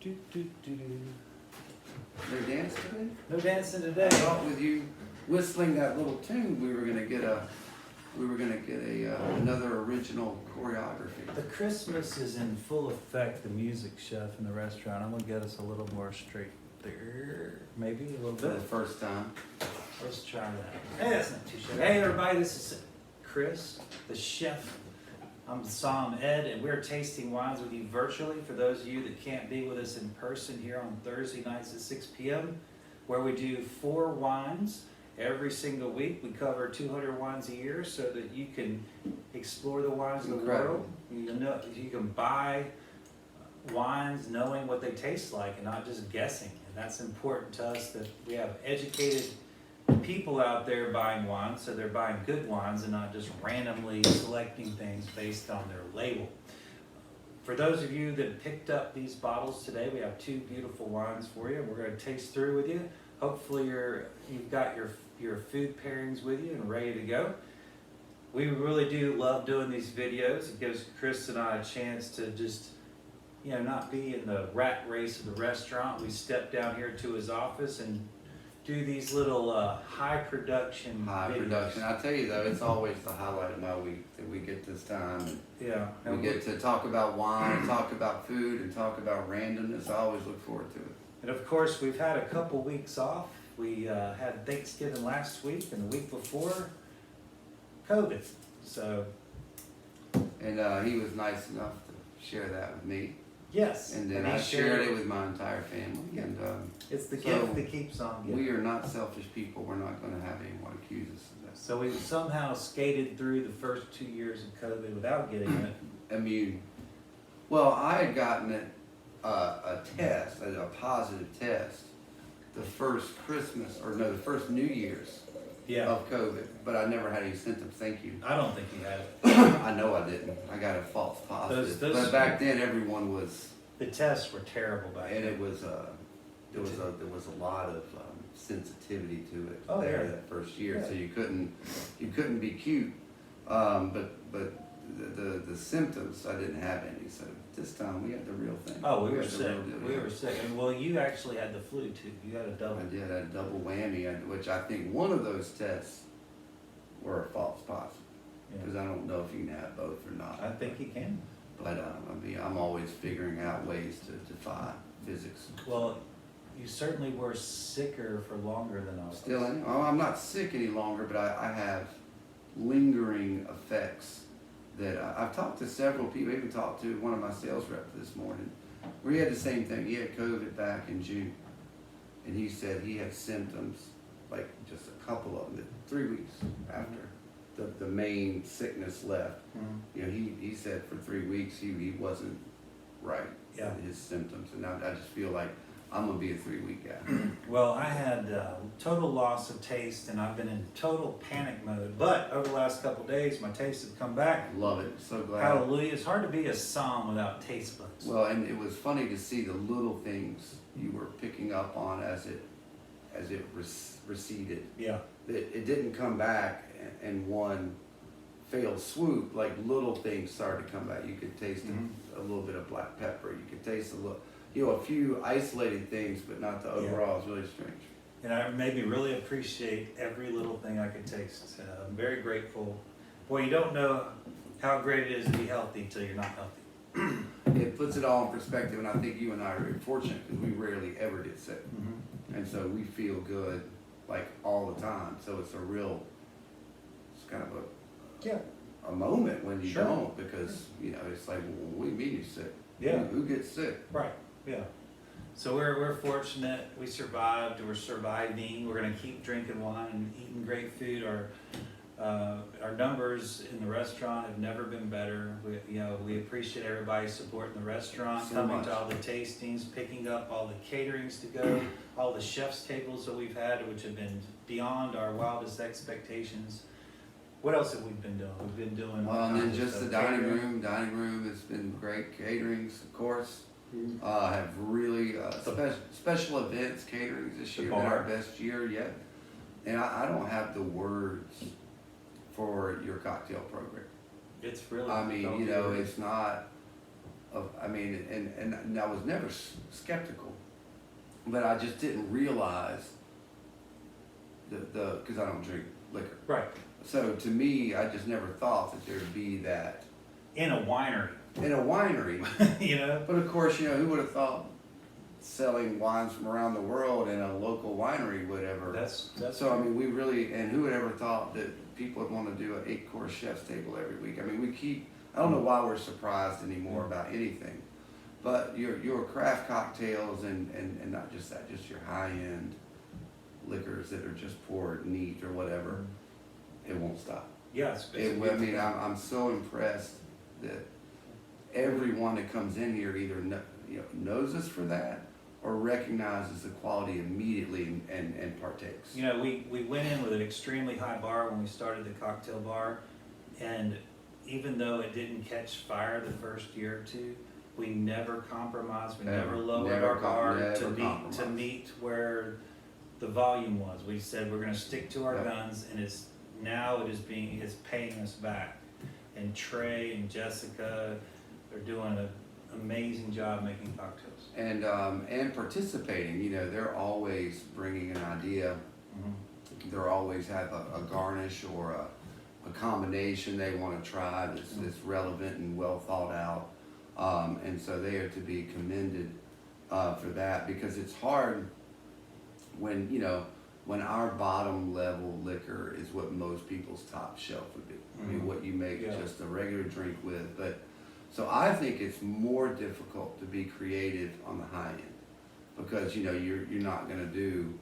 No dance today? No dancing today. I thought with you whistling that little tune, we were gonna get another original choreography. The Christmas is in full effect. The music chef in the restaurant. I'm gonna get us a little more straight there, maybe a little For the bit. first time. Let's try that. Hey, that's not too shabby. Hey, everybody, this is Chris, the chef. I'm Sam Ed, and we're tasting wines with you virtually. For those of you that can't be with us in person here on Thursday nights at 6 p.m., where we do 4 wines every single week. We cover 200 wines a year so that you can explore the wines of the world. You can buy wines knowing what they taste like and not just guessing. And that's important to us, that we have educated people out there buying wines, so they're buying good wines and not just randomly selecting things based on their label. For those of you that picked up these bottles today, we have 2 beautiful wines for you. We're going to taste through with you. Hopefully you've got your food pairings with you and ready to go. We really do love doing these videos. It gives Chris and I a chance to just, not be in the rat race of the restaurant. We step down here to his office and do these little high production videos. I tell you though, it's always the highlight of my week that we get this time. Yeah. We get to talk about wine, talk about food, and talk about randomness. I always look forward to it. And of course, we've had a couple weeks off. We had Thanksgiving last week, and the week before, COVID. So. And he was nice enough to share that with me. Yes. And then I shared it with my entire family. Yeah. And it's the gift that keeps on giving. We are not selfish people. We're not going to have anyone accuse us of that. So we somehow skated through the first 2 years of COVID without getting it. Immune. Well, I had gotten it, a test, a positive test, the first New Year's of COVID, but I never had any symptoms. Thank you. I don't think you had it. I know I didn't. I got a false positive. Those but back then, everyone was. The tests were terrible back then. And it was there was a lot of sensitivity to it. Oh, yeah. That first year, Yeah. so you couldn't be cute. But the symptoms, I didn't have any. So this time we had the real thing. Oh, we were sick. We were sick. And well, you actually had the flu too. You had a double. I did. I had a double whammy, which I think one of those tests were a false positive. Because I don't know if you can have both or not. I think you can. But I'm always figuring out ways to defy physics. Well, you certainly were sicker for longer than I was. Still, I'm not sick any longer, but I have lingering effects that I've talked to several people. I even talked to one of my sales reps this morning, where he had the same thing. He had COVID back in June, and he said he had symptoms, like just a couple of them, 3 weeks after the main sickness left. Mm-hmm. He said for 3 weeks he wasn't right Yeah. in his symptoms, and now I just feel like I'm gonna be a 3-week guy. Well, I had total loss of taste, and I've been in total panic mode. But over the last couple of days, my tastes have come back. Love it, so glad. Hallelujah! It's hard to be a psalm without taste buds. Well, and it was funny to see the little things you were picking up on as it receded. Yeah. It didn't come back in one failed swoop. Like little things started to come back. You could taste a little bit of black pepper. You could taste a few isolated things, but not the overall. It's really strange. And I made me really appreciate every little thing I could taste. I'm very grateful. Boy, you don't know how great it is to be healthy until you're not healthy. It puts it all in perspective, and I think you and I are very fortunate because we rarely ever get sick. Mm-hmm. And so we feel good like all the time. So it's kind of a moment when you don't, because it's like, well, what do you mean you're sick? Yeah. Who gets sick? Right. Yeah. So we're fortunate. We survived. We're surviving. We're gonna keep drinking wine and eating great food. Our numbers in the restaurant have never been better. We appreciate everybody supporting the restaurant, coming to all the tastings, picking up all the caterings to go, all the chef's tables that we've had, which have been beyond our wildest expectations. What else have we been doing? We've been doing well, and then just the dining room. Dining room has been great. Caterings, of course, have really special events caterings this year. Been our best year yet. And I don't have the words for your cocktail program. It's really. I mean, it's not I mean, and I was never skeptical, but I just didn't realize because I don't drink liquor. Right. So to me, I just never thought that there'd be that In a winery. in a winery. You know? But of course, who would have thought selling wines from around the world in a local winery would ever. That's So I mean, we really, and who would ever thought that people would want to do an 8-course chef's table every week? I mean, I don't know why we're surprised anymore about anything, but your craft cocktails and not just that, just your high-end liquors that are just poured neat or whatever, it won't stop. Yeah, I mean, I'm so impressed that everyone that comes in here either knows us for that or recognizes the quality immediately and partakes. We went in with an extremely high bar when we started the cocktail bar, and even though it didn't catch fire the first year or two, we never compromised. We never lowered our bar to meet where the volume was. We said we're going to stick to our guns, and it's paying us back. And Trey and Jessica are doing an amazing job making cocktails. And participating, they're always bringing an idea. Mm-hmm. They're always have a garnish or a combination they want to try that's relevant and well thought out. And so they are to be commended for that, because it's hard when our bottom level liquor is what most people's top shelf would be. I mean, what you make just a regular drink with. But so I think it's more difficult to be creative on the high end, because you're not going to do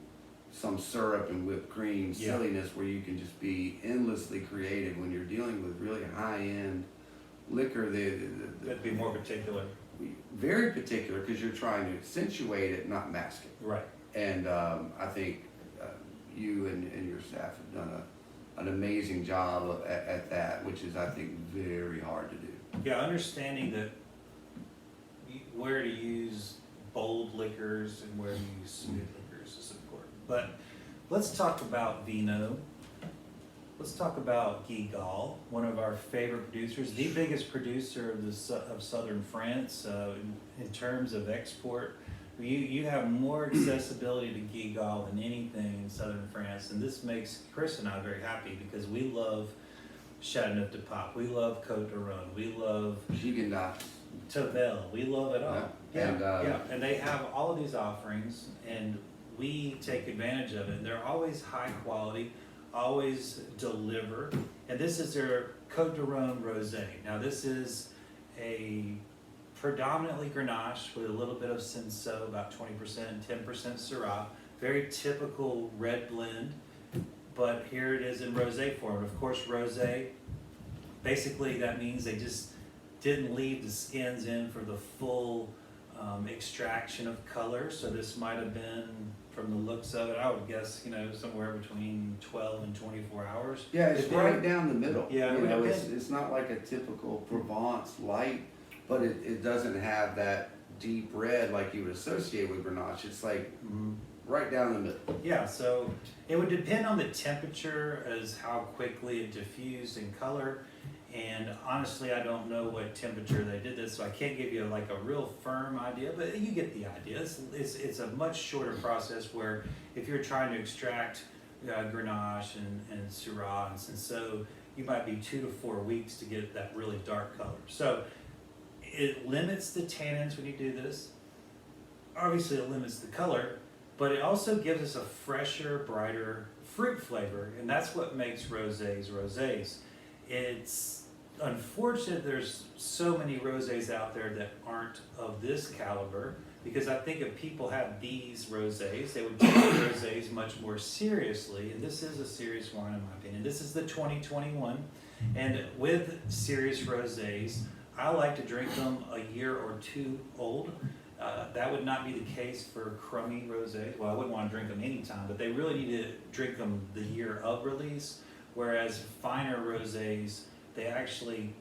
some syrup and whipped cream silliness where you can just be endlessly creative. When you're dealing with really high end liquor, That'd be more particular. Very particular, because you're trying to accentuate it, not mask it. Right. And I think you and your staff have done an amazing job at that, which is, I think, very hard to do. Yeah, understanding that where to use bold liquors and where to use smooth liquors is important. But let's talk about vino. Let's talk about Guigal, one of our favorite producers, the biggest producer of southern France in terms of export. You have more accessibility to Guigal than anything in southern France, and this makes Chris and I very happy, because we love Châteauneuf-du-Pape, we love Côte d'Aron, we love Guigal, Tavel, we love it all. Yeah. And they have all of these offerings, and we take advantage of it. And they're always high quality, always deliver. And this is their Côte d'Aron Rosé. Now this is a predominantly Grenache with a little bit of Cinsault, about 20%, 10% Syrah. Very typical red blend, but here it is in rosé form. Of course, rosé, basically that means they just didn't leave the skins in for the full extraction of color. So this might have been, from the looks of it, I would guess, somewhere between 12 and 24 hours. Yeah, it's right down the middle. Yeah, it's not like a typical Provence light, but it doesn't have that deep red like you would associate with Grenache. It's like right down the middle. Yeah, so it would depend on the temperature as how quickly it diffused in color. And honestly, I don't know what temperature they did this, so I can't give you like a real firm idea, but you get the idea. It's a much shorter process, where if you're trying to extract Grenache and Syrah and Cinsault, you might be 2 to 4 weeks to get that really dark color. So it limits the tannins when you do this. Obviously it limits the color, but it also gives us a fresher, brighter fruit flavor, and that's what makes rosés rosés. It's unfortunate there's so many rosés out there that aren't of this caliber, because I think if people had these rosés, they would take rosés much more seriously, and this is a serious wine in my opinion. This is the 2021, and with serious rosés, I like to drink them a year or two old. That would not be the case for crummy rosés. Well, I wouldn't want to drink them anytime, but they really need to drink them the year of release. Whereas finer rosés, they actually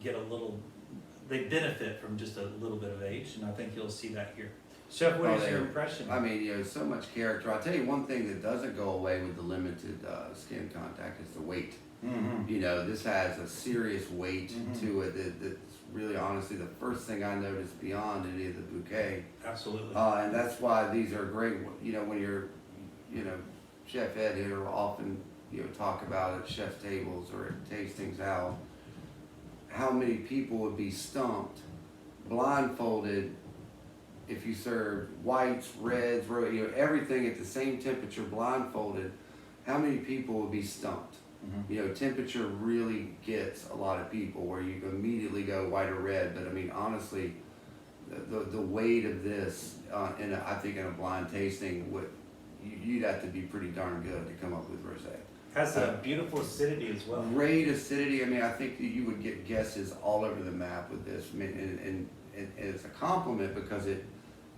they benefit from just a little bit of age, and I think you'll see that here. Chef, what is your impression? I mean, so much character. I'll tell you one thing that doesn't go away with the limited skin contact is the weight. You know, this has a serious weight to it that's really honestly the first thing I noticed beyond any of the bouquet. Absolutely. And that's why these are great, you know, when you're, you know, Chef Ed here will often, you know, talk about at chef tables or at tastings how many people would be stumped, blindfolded, if you served whites, reds, you know, everything at the same temperature, blindfolded. How many people would be stumped? You know, temperature really gets a lot of people where you immediately go white or red. But I mean, honestly, the weight of this, I think in a blind tasting, you'd have to be pretty darn good to come up with rosé. Has a beautiful acidity as well. Great acidity. I mean, I think that you would get guesses all over the map with this. I mean, and it's a compliment because it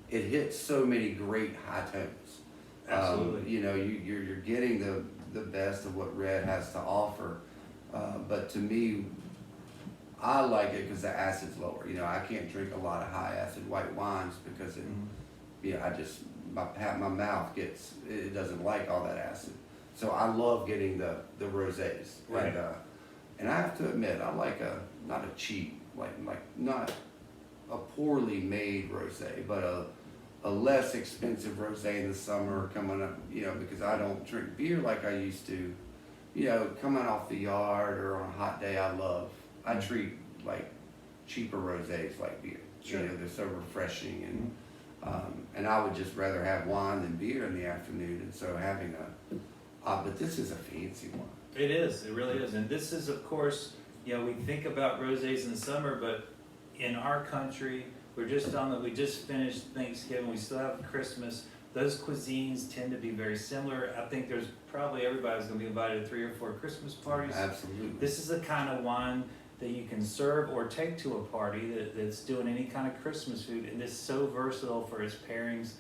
hits so many great high tones. Absolutely. You know, you're getting the best of what red has to offer. But to me, I like it because the acid's lower. You know, I can't drink a lot of high acid white wines because my mouth it doesn't like all that acid. So I love getting the rosés. Right. And I have to admit, I like not a cheap, like not a poorly made rosé, but a less expensive rosé in the summer coming up, you know, because I don't drink beer like I used to. You know, coming off the yard or on a hot day, I treat like cheaper rosés like beer. Sure. You know, they're so refreshing and I would just rather have wine than beer in the afternoon. And so having but this is a fancy one. It is, it really is. And this is, of course, you know, we think about rosés in the summer, but in our country, we just finished Thanksgiving, we still have Christmas. Those cuisines tend to be very similar. I think there's probably everybody's gonna be invited to 3 or 4 Christmas parties. Absolutely. This is the kind of wine that you can serve or take to a party that's doing any kind of Christmas food, and it's so versatile for its pairings.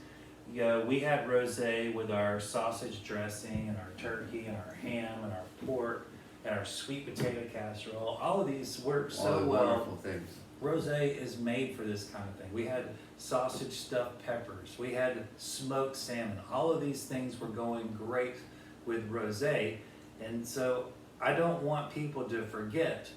You know, we had rosé with our sausage dressing and our turkey and our ham and our pork and our sweet potato casserole. All of these work so well. Wonderful things. Rosé is made for this kind of thing. We had sausage stuffed peppers. We had smoked salmon. All of these things were going great with rosé. And so I don't want people to forget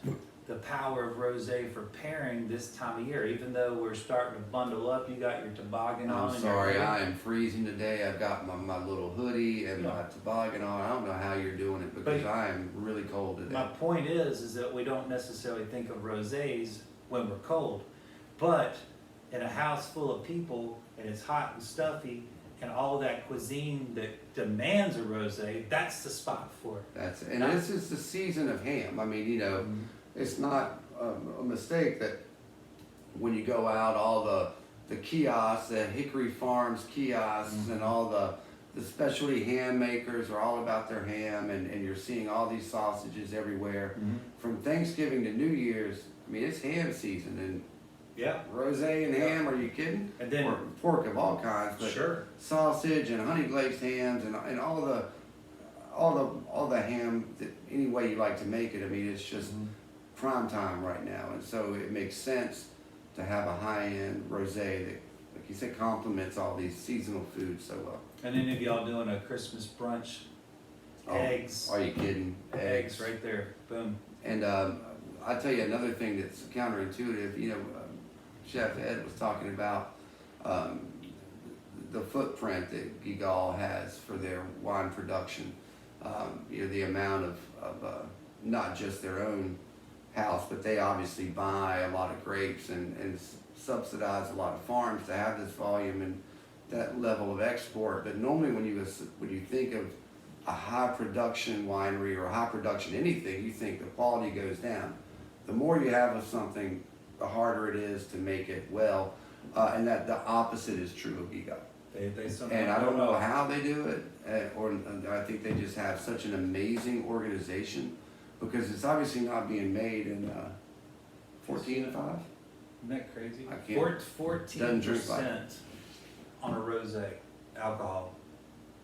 the power of rosé for pairing this time of year. Even though we're starting to bundle up, you got your toboggan on. I'm sorry, I am freezing today. I've got my little hoodie and my toboggan on. I don't know how you're doing it because I am really cold today. My point is that we don't necessarily think of rosés when we're cold, but in a house full of people and it's hot and stuffy and all that cuisine that demands a rosé, that's the spot for it. This is the season of ham. I mean, you know, it's not a mistake that when you go out, all the kiosks, the Hickory Farms kiosks and all the specialty ham makers are all about their ham and you're seeing all these sausages everywhere. From Thanksgiving to New Year's, I mean, it's ham season and rosé and ham, are you kidding? And then pork of all kinds, but sausage and honey glazed hams and all the ham that any way you like to make it. I mean, it's just prime time right now, and so it makes sense to have a high-end rosé that, like you said, complements all these seasonal foods so well. And any of y'all doing a Christmas brunch? Eggs. Are you kidding? Eggs right there. Boom. And I tell you another thing that's counterintuitive. You know, Chef Ed was talking about the footprint that Guigal has for their wine production. You know, the amount of not just their own house, but they obviously buy a lot of grapes and subsidize a lot of farms to have this volume and that level of export. But normally when you think of a high production winery or a high production anything, you think the quality goes down. The more you have of something, the harder it is to make it well, and that the opposite is true of Guigal. And I don't know how they do it, or I think they just have such an amazing organization because it's obviously not being made in 14 to 5. Isn't that crazy? I can't. 14% on a rosé alcohol.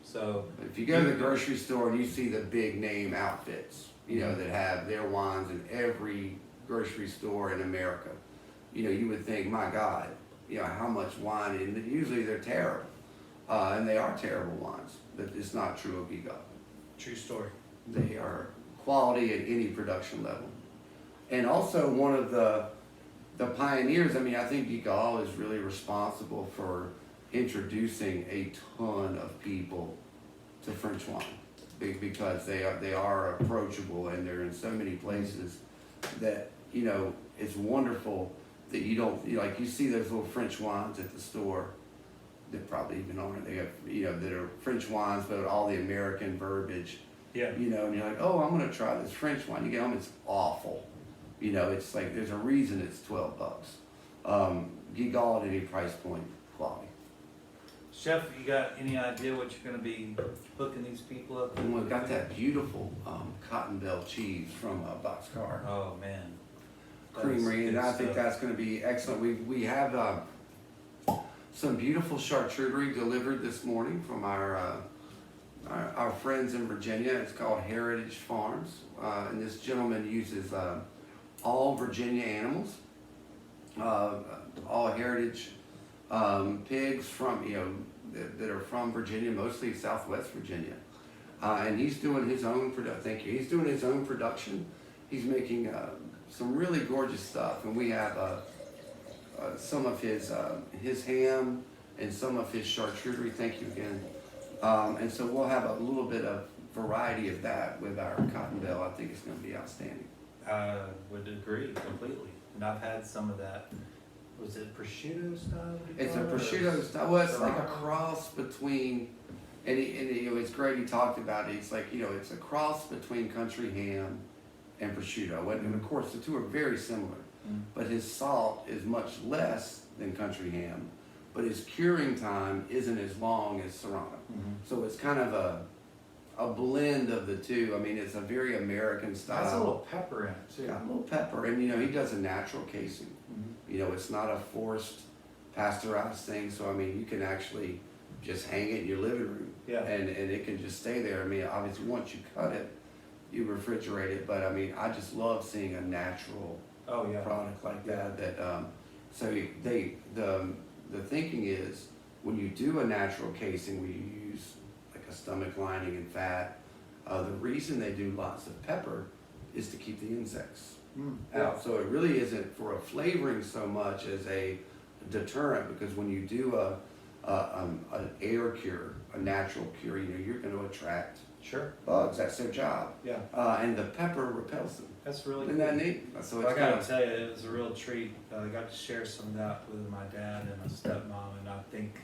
So if you go to the grocery store and you see the big name outfits, you know, that have their wines in every grocery store in America, you know, you would think, my God, you know, how much wine, and usually they're terrible. And they are terrible wines, but it's not true of Guigal. true story. They are quality at any production level. And also one of the pioneers, I mean, I think Guigal is really responsible for introducing a ton of people to French wine because they are approachable and they're in so many places that, you know, it's wonderful that you don't, like you see those little French wines at the store that probably even aren't. They have, you know, that are French wines, but all the American verbiage. Yeah. You know, and you're like, oh, I'm gonna try this French wine. You get home, it's awful. You know, it's like there's a reason it's $12. Guigal at any price point, quality. Chef, you got any idea what you're gonna be hooking these people up to? And we've got that beautiful cotton bell cheese from Boxcar Oh, man. That is Creamery, and good I think stuff. that's gonna be excellent. We have some beautiful charcuterie delivered this morning from our friends in Virginia. It's called Heritage Farms, and this gentleman uses all Virginia animals, all heritage pigs from, you know, that are from Virginia, mostly Southwest Virginia. And he's doing his own thank you. He's doing his own production. He's making some really gorgeous stuff, and we have some of his ham and some of his charcuterie. Thank you again. And so we'll have a little bit of variety of that with our cotton bell. I think it's going to be outstanding. I would agree completely. And I've had some of that. Was it prosciutto style? It's a prosciutto style. Well, it's like a cross between, and you know, it's great. He talked about it. It's like, you know, it's a cross between country ham and prosciutto, and of course the two are very similar. But his salt is much less than country ham, but his curing time isn't as long as Serrano. So it's kind of a blend of the two. I mean, it's a very American style. That's a little pepper in it too. Got a little pepper, and you know, he does a natural casing. You know, it's not a forced pasteurized thing, so I mean, you can actually just hang it in your living room, Yeah. and it can just stay there. I mean, obviously, once you cut it, you refrigerate it, but I mean, I just love seeing a natural Oh, yeah. product like that. So the thinking is when you do a natural casing, where you use like a stomach lining and fat, the reason they do lots of pepper is to keep the insects out. So it really isn't for a flavoring so much as a deterrent, because when you do an air cure, a natural cure, you know, you're going to attract Sure. bugs. That's their job. Yeah. And the pepper repels them. That's really Isn't that neat? So Well, it's I kind gotta of, tell you, it was a real treat. I got to share some of that with my dad and my stepmom, and I think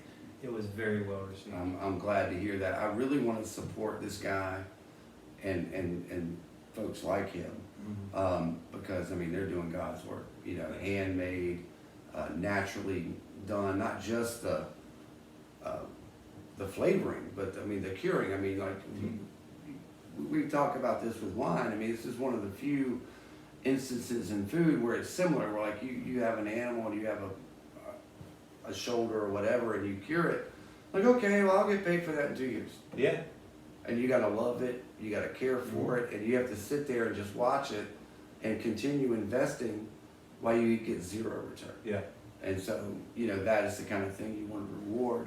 it was very well received. I'm glad to hear that. I really want to support this guy and folks like him, because I mean, they're doing God's work. You know, handmade, naturally done, not just the flavoring, but I mean the curing. I mean, like we talk about this with wine. I mean, this is one of the few instances in food where it's similar, where like you have an animal and you have a shoulder or whatever, and you cure it. Like, okay, well, I'll get paid for that in 2 years. Yeah. And you gotta love it, you gotta care for it, and you have to sit there and just watch it and continue investing while you get zero return. Yeah. And so, you know, that is the kind of thing you want to reward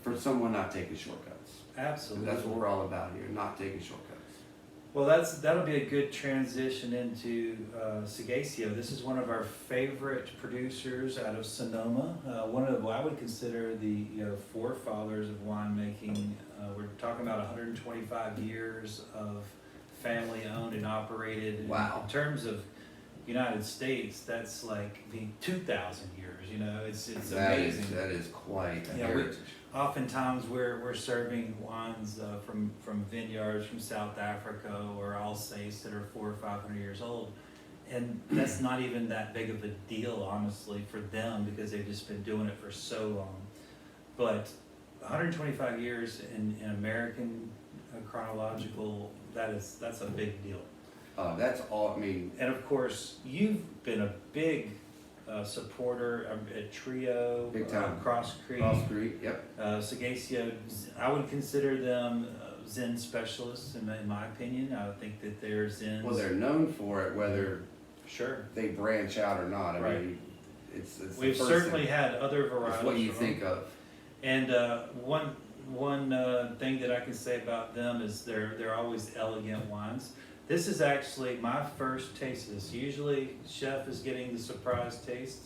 for someone not taking shortcuts. Absolutely. And that's what we're all about here, not taking shortcuts. Well, that'll be a good transition into seghesio. This is one of our favorite producers out of Sonoma. One of I would consider the forefathers of winemaking. We're talking about 125 years of family owned and operated. Wow. In terms of United States, that's like the 2,000 years. You know, it's amazing. That is quite a Yeah, heritage. Oftentimes we're serving wines from vineyards from South Africa or Alsace that are 400 or 500 years old, and that's not even that big of a deal, honestly, for them, because they've just been doing it for so long. But 125 years in American chronological, that's a big deal. That's all. I mean, And of course, you've been a big supporter at Trio, Big time. Cross Creek. Cross Creek. Yep. Seghesio, I would consider them Zen specialists in my opinion. I would think that they're Zen. Well, they're known for it, whether Sure. they branch out or not. I Right. mean, it's the We've first certainly thing. had other varietals. It's what you from them. think of. And one thing that I can say about them is they're always elegant wines. This is actually my first taste of this. Usually Chef is getting the surprise taste,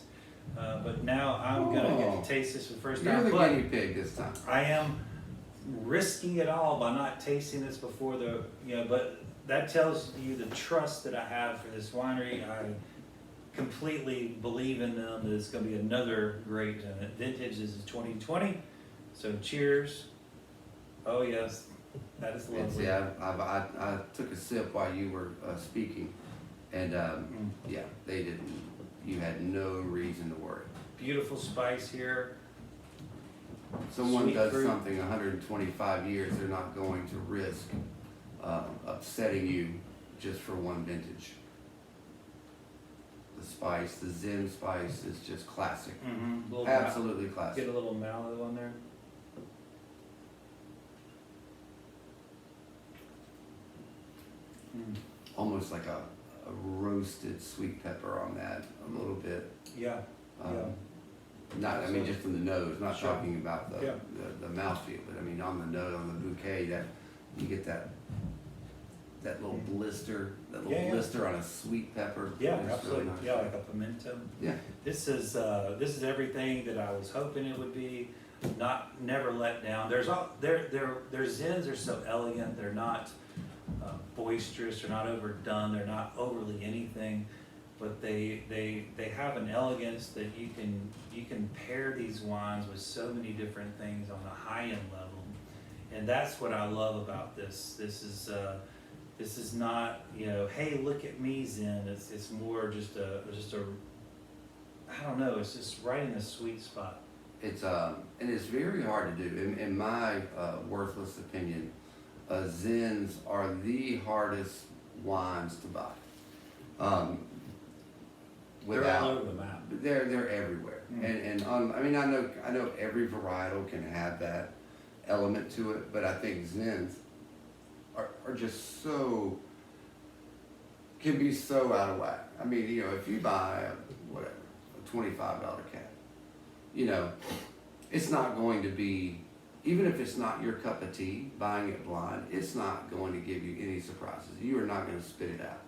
but now I'm gonna get to taste this for the first You're time. the But guinea pig this time. I am risking it all by not tasting this before but that tells you the trust that I have for this winery. I completely believe in them that it's gonna be another great vintage. This is 2020, so cheers. Oh yes, that is lovely. Yeah, I took a sip while you were speaking, and yeah, they didn't. You had no reason to worry. Beautiful spice here. Someone Sweet does fruit. something 125 years, they're not going to risk upsetting you just for one vintage. The spice, the Zen spice, is just classic. Absolutely classic. Get a little mallow on there. Almost like a roasted sweet pepper on that, a little bit. Yeah. Not, I mean, just from the nose, not Sure. talking about Yeah. the mouthfeel, but I mean, on the nose, on the bouquet, that you get that little blister, blister on a sweet pepper. Yeah, It's really absolutely. nice. Yeah, like a pimento. Yeah. This is everything that I was hoping it would be. Never let down. Their Zens are so elegant. They're not boisterous. They're not overdone. They're not overly anything. But they have an elegance that you can pair these wines with so many different things on a high end level, and that's what I love about this. This is not, hey, look at me, Zen. It's more just a I don't know. It's just right in the sweet spot. It's and it's very hard to do. In my worthless opinion, Zens are the hardest wines to buy. They're all over the map. They're everywhere, and I mean, I know every varietal can have that element to it, but I think Zens are just can be so out of whack. I mean, if you buy a $25 cab, it's not going to be, even if it's not your cup of tea, buying it blind, it's not going to give you any surprises. You are not going to spit it out.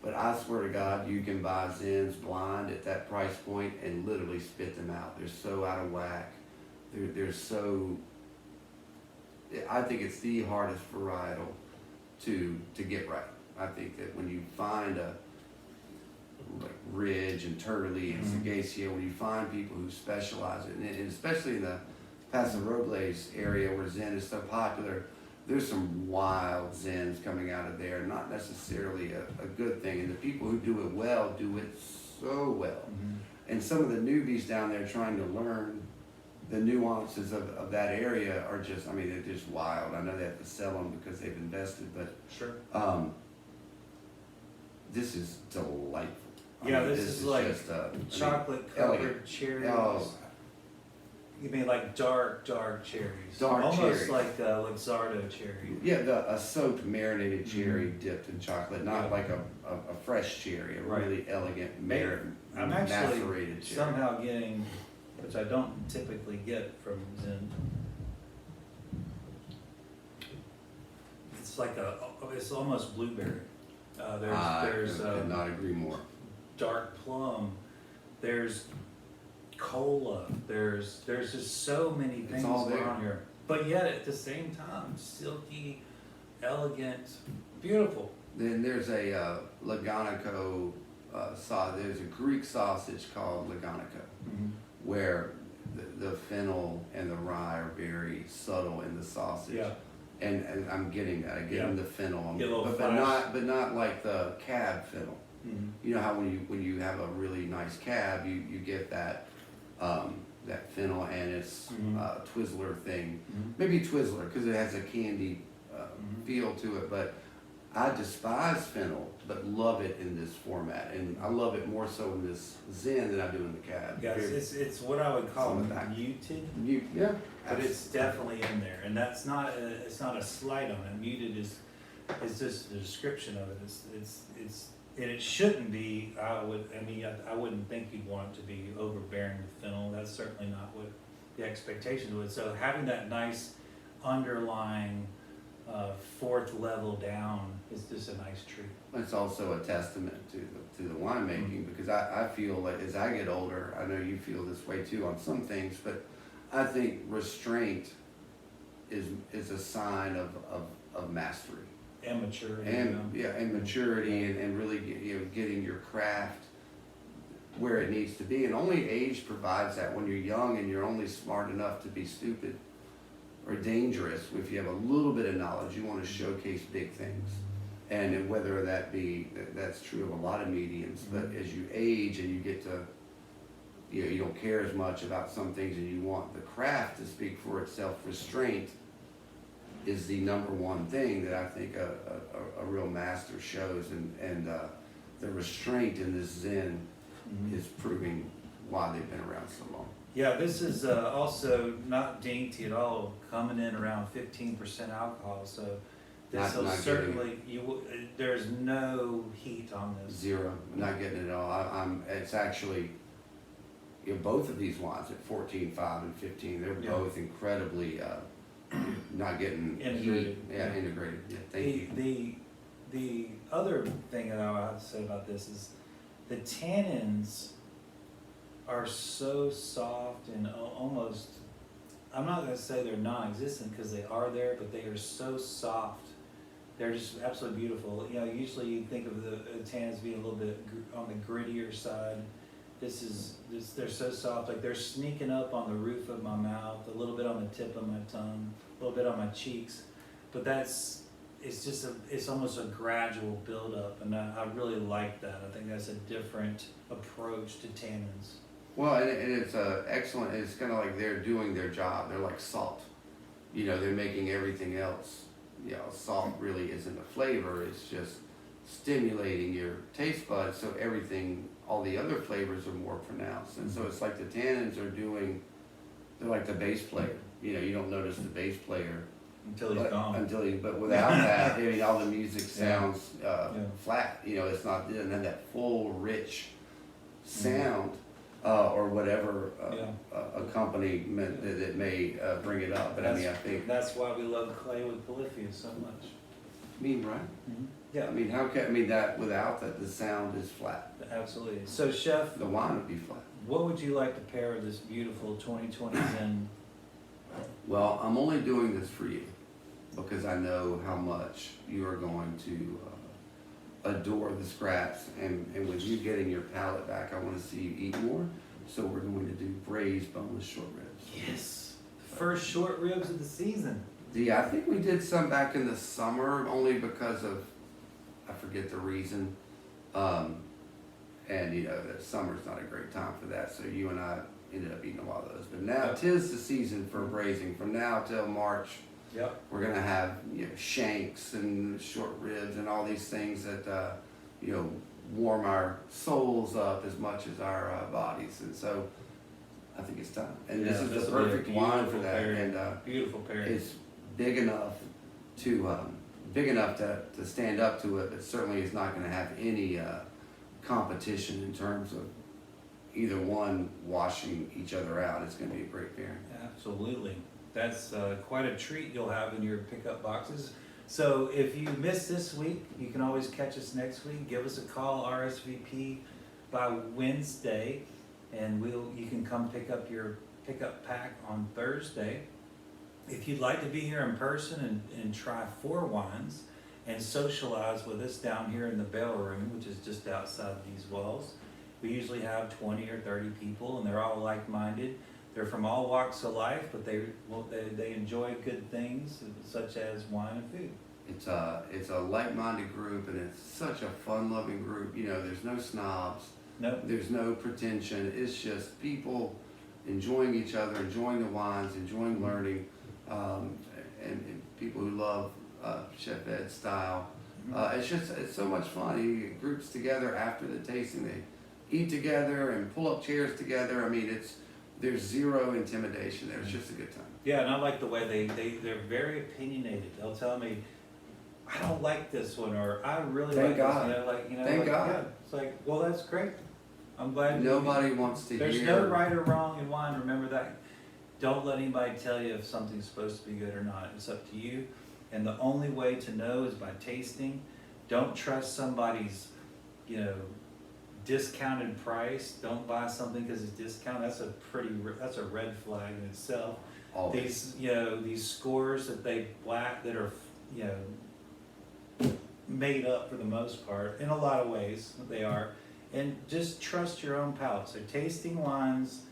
But I swear to God, you can buy Zens blind at that price point and literally spit them out. They're so out of whack. They're so, I think it's the hardest varietal to get right. I think that when you find like Ridge and Turley and Seghesio, when you find people who specialize in it, and especially in the Paso Robles area where Zen is so popular, there's some wild Zens coming out of there, not necessarily a good thing. And the people who do it well do it so well. And some of the newbies down there trying to learn the nuances of that area are just, I mean, they're just wild. I know they have to sell them because they've invested, but Sure. This is delightful. Yeah, this is like just, chocolate covered cherries. Oh. You mean like dark cherries? Dark almost cherries. like Luxardo cherry. Yeah, a soaked marinated cherry dipped in chocolate, not like a fresh cherry, a really elegant I'm actually macerated cherry. somehow getting, which I don't typically get from Zen. It's like it's almost blueberry. There's I could not agree more. dark plum. There's cola. There's just so many things all going there. on here. But yet at the same time, silky, elegant, beautiful. Then there's a Lagonico sauce. There's a Greek sausage called Lagonico, where the fennel and the rye are very subtle in the sausage. Yeah. And I'm getting that. I get in the fennel, Get a little but not like the cab fennel. You know how when you have a really nice cab, you get that that fennel and its Twizzler thing. Maybe Twizzler because it has a candy feel to it. But I despise fennel, but love it in this format, and I love it more so in this Zen than I do in the cab. Yeah, it's what I would call muted. Yeah, But it's definitely in there, and that's not it's not a slight on it. Muted is just the description of it. It's and it shouldn't be. I wouldn't think you'd want it to be overbearing with fennel. That's certainly not what the expectation was. So having that nice underlying fourth level down is just a nice treat. It's also a testament to the winemaking, because I feel like as I get older, I know you feel this way too on some things, but I think restraint is a sign of mastery. And maturity. And and maturity, and really getting your craft where it needs to be. And only age provides that. When you're young and you're only smart enough to be stupid or dangerous, if you have a little bit of knowledge, you want to showcase big things. And whether that's true of a lot of mediums, but as you age and you get to, you don't care as much about some things, and you want the craft to speak for itself. Restraint is the number one thing that I think a real master shows, and the restraint in this Zen is proving why they've been around so long. Yeah, this is also not dainty at all, coming in around 15% alcohol, so this will certainly, there's no heat on this. Zero, not getting it at all. It's actually, both of these wines at 14.5 and 15, they're both incredibly, not getting integrated. Heat. Yeah, integrated. Yeah, thank you. The other thing that I have to say about this is the tannins are so soft and almost, I'm not going to say they're non-existent because they are there, but they are so soft. They're just absolutely beautiful. Usually you think of the tannins being a little bit on the grittier side. They're so soft, like they're sneaking up on the roof of my mouth, a little bit on the tip of my tongue, a little bit on my cheeks. But it's almost a gradual buildup, and I really like that. I think that's a different approach to tannins. Well, and it's excellent. It's kind of like they're doing their job. They're like salt. They're making everything else. Salt really isn't a flavor. It's just stimulating your taste buds, so all the other flavors are more pronounced. And so it's like the tannins they're like the bass player. You don't notice the bass player until he's gone. But without that, all the music sounds flat. It's not, it doesn't have that full, rich sound. Or whatever accompaniment that may bring it up. But I think that's why we love Clay with Polyphia so much. Right? Mm-hmm. Yeah. How can that without that the sound is flat? Absolutely. So, Chef, the wine would be flat. What would you like to pair this beautiful 2020 Zen? Well, I'm only doing this for you because I know how much you are going to adore the scraps, and with you getting your palate back, I want to see you eat more. So we're going to do braised boneless short ribs. Yes, first short ribs of the season. Yeah, I think we did some back in the summer, only because of, I forget the reason, and that summer's not a great time for that. So you and I ended up eating a lot of those. But now 'tis the season for braising. From now till March. Yep. We're gonna have shanks and short ribs and all these things that warm our souls up as much as our bodies, and so I think it's time. And this is the perfect wine for that. Pairing. And beautiful pairing. It's big enough to stand up to it, but certainly it's not going to have any competition in terms of either one washing each other out. It's going to be a great pairing. Absolutely. That's quite a treat you'll have in your pickup boxes. So if you missed this week, you can always catch us next week. Give us a call, RSVP by Wednesday, and you can come pick up your pickup pack on Thursday. If you'd like to be here in person and try 4 wines and socialize with us down here in the Bell Room, which is just outside these walls, we usually have 20 or 30 people, and they're all like-minded. They're from all walks of life, but they enjoy good things such as wine and food. It's a like-minded group, and it's such a fun-loving group. There's no snobs. Nope. There's no pretension. It's just people enjoying each other, enjoying the wines, enjoying learning, and people who love Chef Ed's style. It's so much fun. You get groups together after the tasting. They eat together and pull up chairs together. There's zero intimidation there. It's just a good time. Yeah, and I like the way they're very opinionated. They'll tell me, I don't like this one, or I really Thank like God. this one. Thank God. Yeah. It's like, well, that's great. I'm glad. Nobody wants to There's hear. no right or wrong in wine. Remember that. Don't let anybody tell you if something's supposed to be good or not. It's up to you. And the only way to know is by tasting. Don't trust somebody's, discounted price. Don't buy something because it's discounted. That's a red flag in itself. Always. These scores that that are, made up for the most part, in a lot of ways, they are. And just trust your own palate. So tasting wines,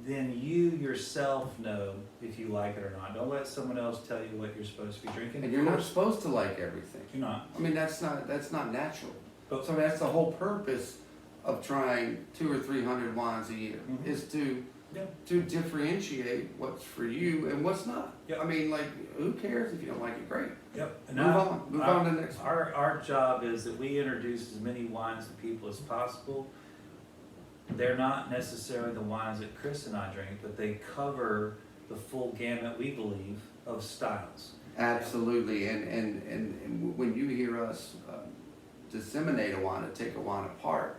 then you yourself know if you like it or not. Don't let someone else tell you what you're supposed to be drinking. And you're not supposed to like everything. You're not. I mean, that's not natural. But, So that's the whole purpose of trying 200 or 300 wines a year, Mhm. is to Yeah. differentiate what's for you and what's not. Yep. I mean, like, who cares if you don't like it? Great. Yep. And Move on to the next one. Our job is that we introduce as many wines to people as possible. They're not necessarily the wines that Chris and I drink, but they cover the full gamut, we believe, of styles. Absolutely, and when you hear us disseminate a wine, or take a wine apart,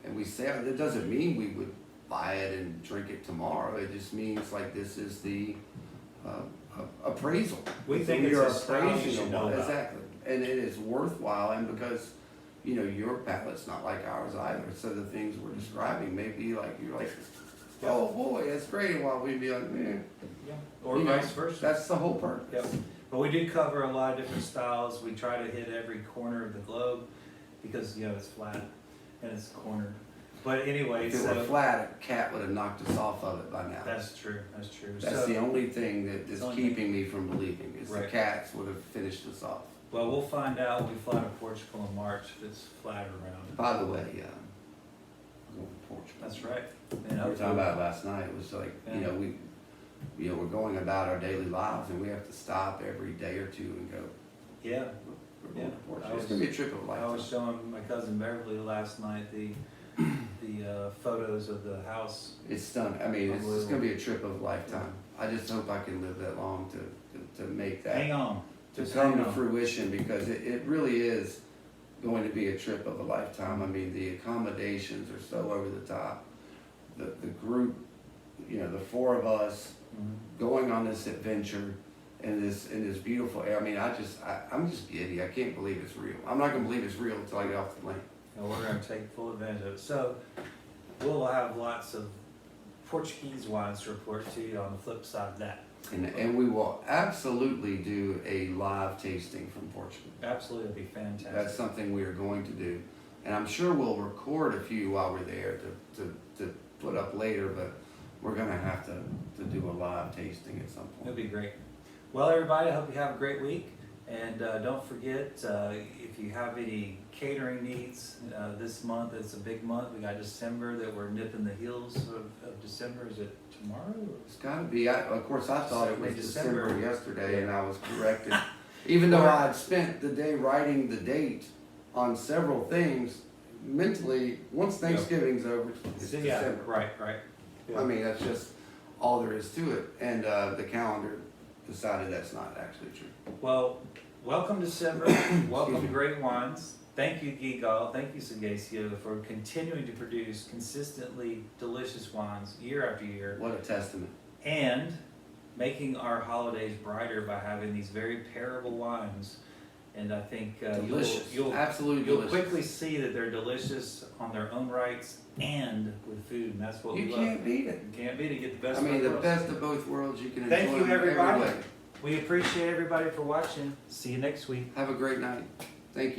and we say it, doesn't mean we would buy it and drink it tomorrow. It just means like this is the appraisal. We think So it's you're a style you appraising should a know wine. about. Exactly, and it is worthwhile, and because your palate's not like ours either. So the things we're describing may be like you're like, oh boy, that's great, and while we'd be like, man, Yeah. Or vice versa. that's the whole purpose. Yep. But we do cover a lot of different styles. We try to hit every corner of the globe because it's flat and it's cornered. But anyway, If it were flat, a cat would have knocked us off of it by now. that's true. That's true. That's the only thing that is Only keeping me from believing, is the Right. cats would have finished us off. Well, we'll find out when we fly to Portugal in March if it's flat or round. By the way, I'm going to Portugal. That's right. We were talking about it last night. It was like, Yeah. we're going about our daily lives, and we have to stop every day or two and go, Yeah. we're going Yeah. to Portugal. I It's was- going to be a trip of a I was lifetime. showing my cousin Beverly last night the photos of the house. It's stunning. I mean, it's going to be a trip of a lifetime. I just hope I can live that long to make that. Hang on. To Just come hang to on. fruition, because it really is going to be a trip of a lifetime. I mean, the accommodations are so over the top. The group, the four of us Mhm. going on this adventure in this beautiful air. I mean, I'm just giddy. I can't believe it's real. I'm not gonna believe it's real until I get off the plane. And we're going to take full advantage of it. So we'll have lots of Portuguese wines to report to you on the flip side of that. And we will absolutely do a live tasting from Portugal. Absolutely, it'll be fantastic. That's something we are going to do. And I'm sure we'll record a few while we're there to put up later, but we're gonna have to do a live tasting at some It'll point. be great. Well, everybody, I hope you have a great week. And don't forget, if you have any catering needs this month, it's a big month. We got December that we're nipping the heels of December. Is it tomorrow? It's gotta be, of course, I thought it was December. December yesterday, and I was corrected. Even though I had spent the day writing the date on several things, mentally, once Thanksgiving's over, it's Yeah, December. right. I mean, that's just all there is to it, and the calendar decided that's not actually true. Well, welcome December. Welcome to Great Wines. Thank you, Guigal. Thank you, Seghesio, for continuing to produce consistently delicious wines year after year, What a testament. and making our holidays brighter by having these very pairable wines. And I think Delicious, you'll absolutely you'll delicious. quickly see that they're delicious on their own rights and with food, and that's what You we love. can't beat it. You can't beat it. Get the best I mean, of the both best worlds. of both worlds, you can enjoy Thank you, them every everybody. way. We appreciate everybody for watching. See you next week. Have a great night. Thank you.